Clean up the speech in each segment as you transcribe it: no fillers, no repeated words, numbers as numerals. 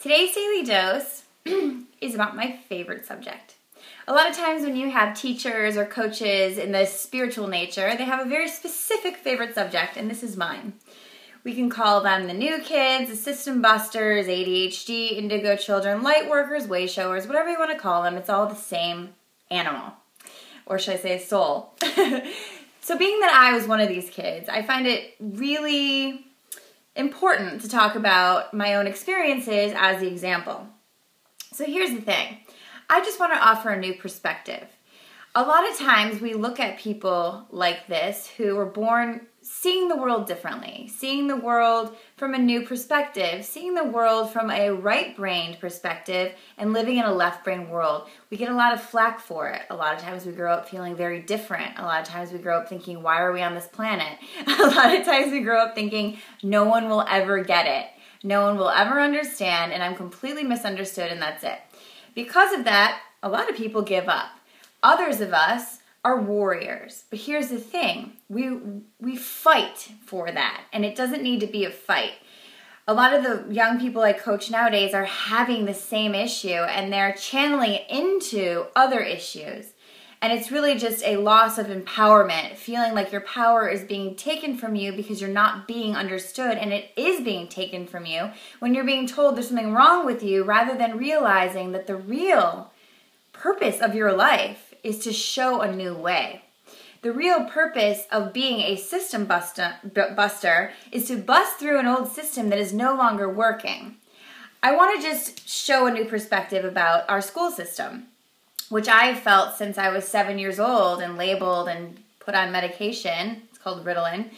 Today's Daily Dose is about my favorite subject. A lot of times when you have teachers or coaches in the spiritual nature, they have a very specific favorite subject, and this is mine. We can call them the new kids, the system busters, ADHD, Indigo children, light workers, way showers, whatever you want to call them. It's all the same animal, or should I say soul. So being that I was one of these kids, I find it really important to talk about my own experiences as the example. So here's the thing. I just want to offer a new perspective. A lot of times we look at people like this who were born seeing the world differently, seeing the world from a new perspective, seeing the world from a right-brained perspective and living in a left-brain world. We get a lot of flack for it. A lot of times we grow up feeling very different. A lot of times we grow up thinking, why are we on this planet? A lot of times we grow up thinking, no one will ever get it. No one will ever understand, and I'm completely misunderstood, and that's it. Because of that, a lot of people give up. Others of us are warriors. But here's the thing. We fight for that, and it doesn't need to be a fight. A lot of the young people I coach nowadays are having the same issue, and they're channeling it into other issues. And it's really just a loss of empowerment, feeling like your power is being taken from you because you're not being understood, and it is being taken from you when you're being told there's something wrong with you, rather than realizing that the real purpose of your life is to show a new way. The real purpose of being a system buster is to bust through an old system that is no longer working. I want to just show a new perspective about our school system, which I've felt since I was 7 years old and labeled and put on medication. It's called Ritalin,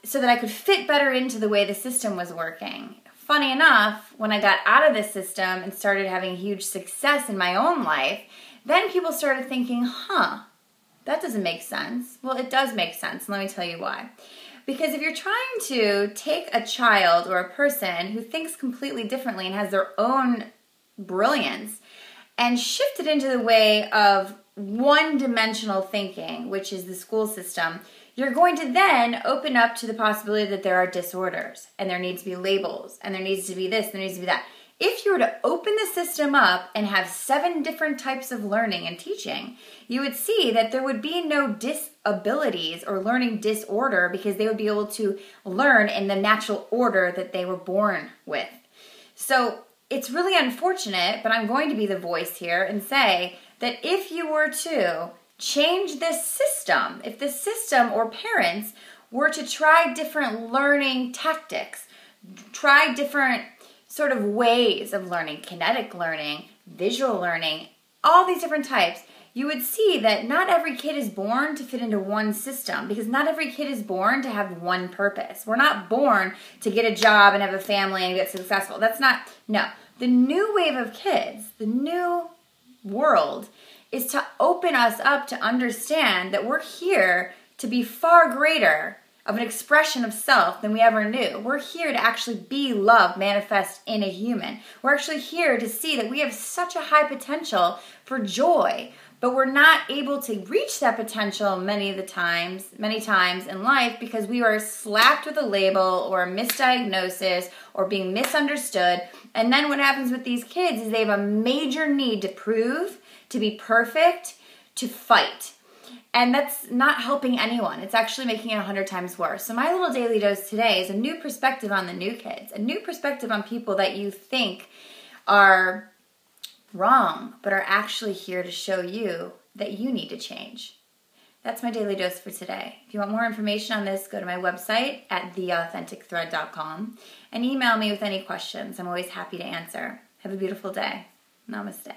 so that I could fit better into the way the system was working. Funny enough, when I got out of the system and started having huge success in my own life, then people started thinking, that doesn't make sense. Well, it does make sense. Let me tell you why. Because if you're trying to take a child or a person who thinks completely differently and has their own brilliance and shift it into the way of one-dimensional thinking, which is the school system, you're going to then open up to the possibility that there are disorders, and there needs to be labels, and there needs to be this, and there needs to be that. If you were to open the system up and have 7 different types of learning and teaching, you would see that there would be no disabilities or learning disorder, because they would be able to learn in the natural order that they were born with. So it's really unfortunate, but I'm going to be the voice here and say that if you were to change this system, if the system or parents were to try different learning tactics, try different sort of ways of learning, kinetic learning, visual learning, all these different types, you would see that not every kid is born to fit into one system, because not every kid is born to have one purpose. We're not born to get a job and have a family and get successful. That's not, no. The new wave of kids, the new world, is to open us up to understand that we're here to be far greater of an expression of self than we ever knew. We're here to actually be love manifest in a human. We're actually here to see that we have such a high potential for joy, but we're not able to reach that potential many times in life because we are slapped with a label or a misdiagnosis or being misunderstood. And then what happens with these kids is they have a major need to prove, to be perfect, to fight. And that's not helping anyone. It's actually making it 100 times worse. So my little daily dose today is a new perspective on the new kids, a new perspective on people that you think are wrong, but are actually here to show you that you need to change. That's my daily dose for today. If you want more information on this, go to my website at theauthenticthread.com and email me with any questions. I'm always happy to answer. Have a beautiful day. Namaste.